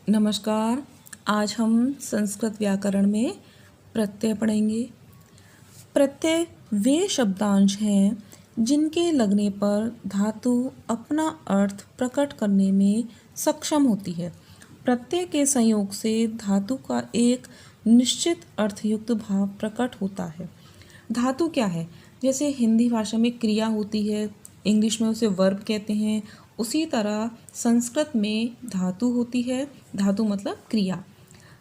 नमस्कार। आज हम संस्कृत व्याकरण में प्रत्यय पढ़ेंगे। प्रत्यय वे शब्दांश हैं जिनके लगने पर धातु अपना अर्थ प्रकट करने में सक्षम होती है। प्रत्यय के संयोग से धातु का एक निश्चित अर्थयुक्त भाव प्रकट होता है। धातु क्या है? जैसे हिंदी भाषा में क्रिया होती है, इंग्लिश में उसे वर्ब कहते हैं, उसी तरह संस्कृत में धातु होती है। धातु मतलब क्रिया।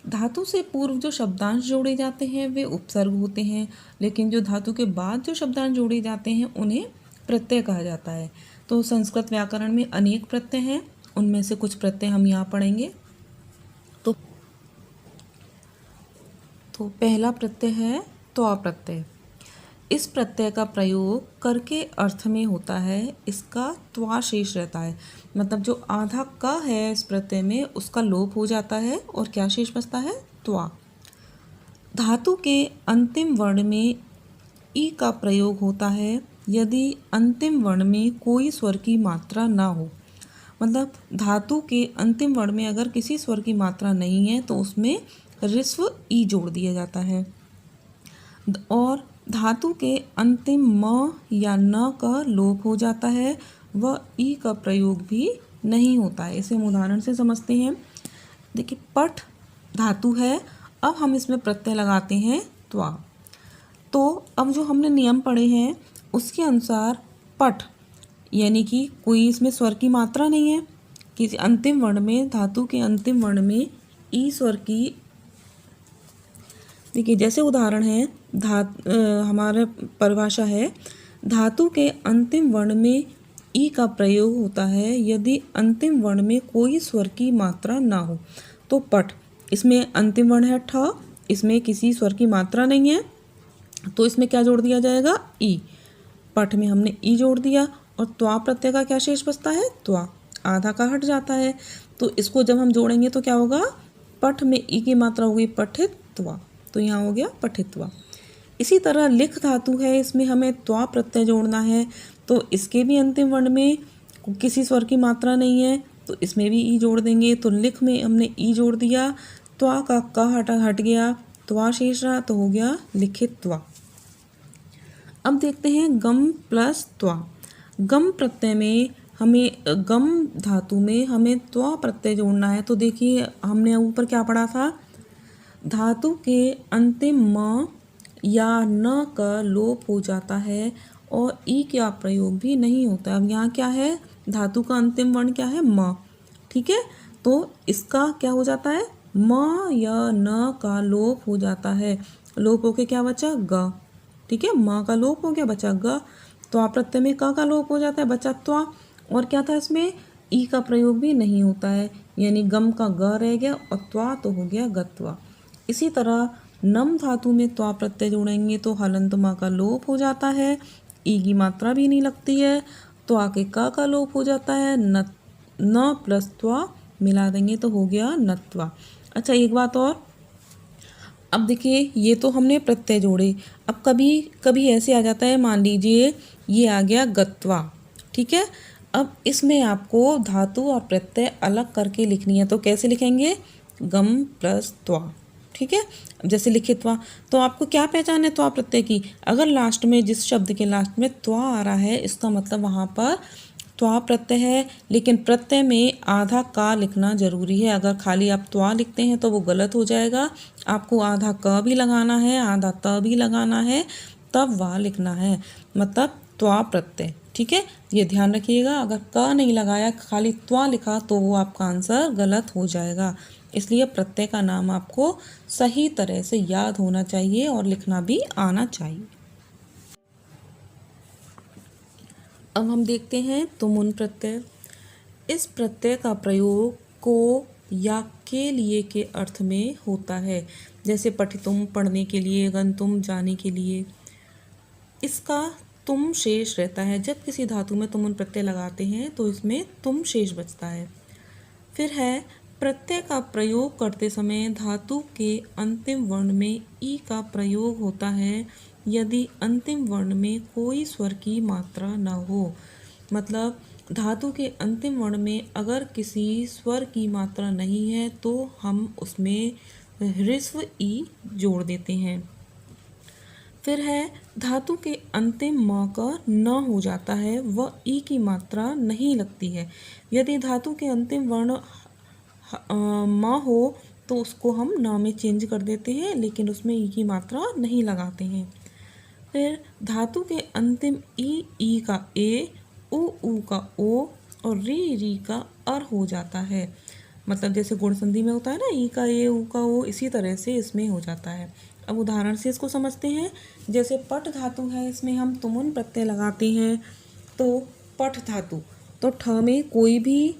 धातु से पूर्व जो शब्दांश जोड़े जाते हैं वे उपसर्ग होते हैं, लेकिन जो धातु के बाद जो शब्दांश जोड़े जाते हैं उन्हें प्रत्यय कहा जाता है। तो संस्कृत व्याकरण में अनेक प्रत्यय हैं, उनमें से कुछ प्रत्यय हम यहाँ पढ़ेंगे। तो पहला प्रत्यय है त्वा प्रत्यय। इस प्रत्यय का प्रयोग कर के अर्थ में होता है, इसका त्वा शेष रहता है। मतलब जो आधा क है इस प्रत्यय में उसका लोप हो जाता है और क्या शेष बचता है? त्वा। धातु के अंतिम वर्ण में ई का प्रयोग होता है यदि अंतिम वर्ण में कोई स्वर की मात्रा ना हो। मतलब धातु के अंतिम वर्ण में अगर किसी स्वर की मात्रा नहीं है तो उसमें ऋस्व ई जोड़ दिया जाता है। और धातु के अंतिम म या न का लोप हो जाता है, वह ई का प्रयोग भी नहीं होता है। इसे हम उदाहरण से समझते हैं। देखिए, पठ धातु है, अब हम इसमें प्रत्यय लगाते हैं त्वा। तो अब जो हमने नियम पढ़े हैं उसके अनुसार पठ यानी कि कोई इसमें स्वर की मात्रा नहीं है, किसी अंतिम वर्ण में, धातु के अंतिम वर्ण में ई स्वर की, देखिए जैसे उदाहरण है हमारा परिभाषा है, धातु के अंतिम वर्ण में ई का प्रयोग होता है यदि अंतिम वर्ण में कोई स्वर की मात्रा ना हो। तो पठ, इसमें अंतिम वर्ण है ठ, इसमें किसी स्वर की मात्रा नहीं है, तो इसमें क्या जोड़ दिया जाएगा? ई। पठ में हमने ई जोड़ दिया और त्वा प्रत्यय का क्या शेष बचता है? त्वा। आधा का हट जाता है, तो इसको जब हम जोड़ेंगे तो क्या होगा? पठ में ई की मात्रा होगी पठित्वा, तो यहाँ हो गया पठित्वा। इसी तरह लिख धातु है, इसमें हमें त्वा प्रत्यय जोड़ना है, तो इसके भी अंतिम वर्ण में किसी स्वर की मात्रा नहीं है, तो इसमें भी ई जोड़ देंगे। तो लिख में हमने ई जोड़ दिया, त्वा का क हट गया, त्वा शेष रहा, तो हो गया लिखित्वा। अब देखते हैं गम प्लस त्वा। गम प्रत्यय में हमें, गम धातु में हमें त्वा प्रत्यय जोड़ना है। तो देखिए हमने ऊपर क्या पढ़ा था, धातु के अंतिम म या न का लोप हो जाता है और ई का प्रयोग भी नहीं होता। अब यहाँ क्या है? धातु का अंतिम वर्ण क्या है? म। ठीक है, तो इसका क्या हो जाता है? म या न का लोप हो जाता है। लोप होके क्या बचा? ग। ठीक है, म का लोप हो गया, बचा ग। त्वा प्रत्यय में क का लोप हो जाता है, बचा त्वा। और क्या था इसमें? ई का प्रयोग भी नहीं होता है, यानी गम का ग रह गया और त्वा तो हो गया गत्वा। इसी तरह नम धातु में त्वा प्रत्यय जोड़ेंगे तो हलंत म का लोप हो जाता है, ई की मात्रा भी नहीं लगती है, त्वा के क का लोप हो जाता है, न प्लस त्वा मिला देंगे तो हो गया नत्वा। अच्छा, एक बात और, अब देखिए ये तो हमने प्रत्यय जोड़े। अब कभी कभी ऐसे आ जाता है, मान लीजिए ये आ गया गत्वा। ठीक है, अब इसमें आपको धातु और प्रत्यय अलग करके लिखनी है, तो कैसे लिखेंगे? गम प्लस त्वा। ठीक है, अब जैसे लिखित्वा, तो आपको क्या पहचान है त्वा प्रत्यय की? अगर लास्ट में, जिस शब्द के लास्ट में त्वा आ रहा है, इसका मतलब वहाँ पर त्वा प्रत्यय है, लेकिन प्रत्यय में आधा का लिखना जरूरी है। अगर खाली आप त्वा लिखते हैं तो वो गलत हो जाएगा। आपको आधा क भी लगाना है, आधा त भी लगाना है, तब वह लिखना है, मतलब त्वा प्रत्यय। ठीक है, ये ध्यान रखिएगा। अगर क नहीं लगाया, खाली त्वा लिखा, तो वो आपका आंसर गलत हो जाएगा। इसलिए प्रत्यय का नाम आपको सही तरह से याद होना चाहिए और लिखना भी आना चाहिए। अब हम देखते हैं तुमुन प्रत्यय। इस प्रत्यय का प्रयोग को या के लिए के अर्थ में होता है, जैसे पठितुम पढ़ने के लिए, गंतुम जाने के लिए। इसका तुम शेष रहता है। जब किसी धातु में तुमुन प्रत्यय लगाते हैं तो इसमें तुम शेष बचता है। फिर है प्रत्यय का प्रयोग करते समय धातु के अंतिम वर्ण में ई का प्रयोग होता है यदि अंतिम वर्ण में कोई स्वर की मात्रा न हो। मतलब धातु के अंतिम वर्ण में अगर किसी स्वर की मात्रा नहीं है तो हम उसमें ह्रस्व ई जोड़ देते हैं। फिर है धातु के अंतिम म का न हो जाता है, वह ई की मात्रा नहीं लगती है। यदि धातु के अंतिम वर्ण म हो तो उसको हम न में चेंज कर देते हैं, लेकिन उसमें ई की मात्रा नहीं लगाते हैं। फिर धातु के अंतिम ई का ए, ऊ का ओ और री का अर हो जाता है। मतलब जैसे गुण संधि में होता है ना, ई का ए, ऊ का ओ, इसी तरह से इसमें हो जाता है। अब उदाहरण से इसको समझते हैं। जैसे पट धातु है, इसमें हम तुमुन प्रत्यय लगाते हैं। तो पट धातु, तो ठ में कोई भी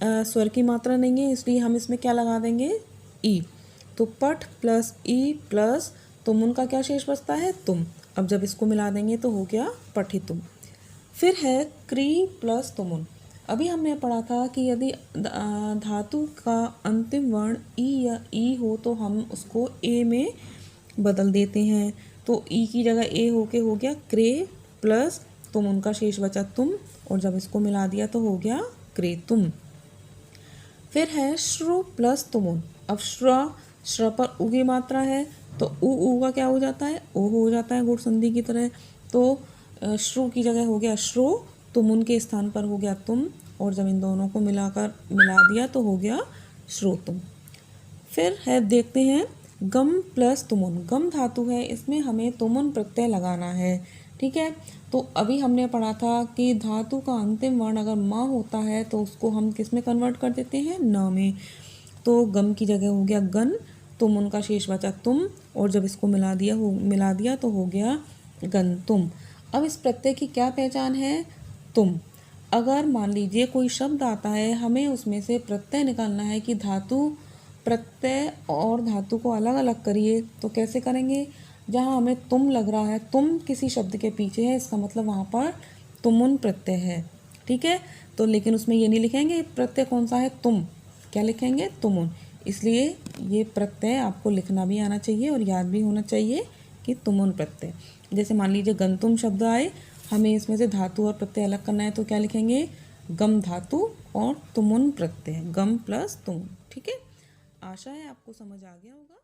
स्वर की मात्रा नहीं है, इसलिए हम इसमें क्या लगा देंगे, ई। तो पट प्लस ई प्लस तुमुन का क्या शेष बचता है, तुम। अब जब इसको मिला देंगे तो हो गया पठितुम। फिर है क्री प्लस तुमुन। अभी हमने पढ़ा था कि यदि धातु का अंतिम वर्ण ई या ई हो तो हम उसको ए में बदल देते हैं। तो ई की जगह ए होके हो गया क्रे प्लस तुमुन का शेष बचा तुम, और जब इसको मिला दिया तो हो गया क्रेतुम। फिर है श्रु प्लस तुमुन। अब श्र पर उ की मात्रा है तो ऊ का क्या हो जाता है, ओ हो जाता है गुण संधि की तरह। तो श्रु की जगह हो गया श्रो, तुमुन के स्थान पर हो गया तुम, और जब इन दोनों को मिला दिया तो हो गया श्रोतुम। फिर है देखते हैं गम प्लस तुमुन। गम धातु है, इसमें हमें तुमुन प्रत्यय लगाना है। ठीक है, तो अभी हमने पढ़ा था कि धातु का अंतिम वर्ण अगर म होता है तो उसको हम किस में कन्वर्ट कर देते हैं, न में। तो गम की जगह हो गया गन, तुमुन का शेष बचा तुम, और जब इसको मिला दिया तो हो गया गन तुम। अब इस प्रत्यय की क्या पहचान है, तुम। अगर मान लीजिए कोई शब्द आता है, हमें उसमें से प्रत्यय निकालना है कि धातु प्रत्यय और धातु को अलग अलग करिए, तो कैसे करेंगे। जहाँ हमें तुम लग रहा है, तुम किसी शब्द के पीछे है, इसका मतलब वहाँ पर तुमुन प्रत्यय है। ठीक है, तो लेकिन उसमें ये नहीं लिखेंगे प्रत्यय कौन सा है, तुम। क्या लिखेंगे, तुमुन। इसलिए ये प्रत्यय आपको लिखना भी आना चाहिए और याद भी होना चाहिए कि तुमुन प्रत्यय। जैसे मान लीजिए गंतुम शब्द आए, हमें इसमें से धातु और प्रत्यय अलग करना है, तो क्या लिखेंगे, गम धातु और तुमुन प्रत्यय, गम प्लस तुमुन। ठीक है, आशा है आपको समझ आ गया होगा।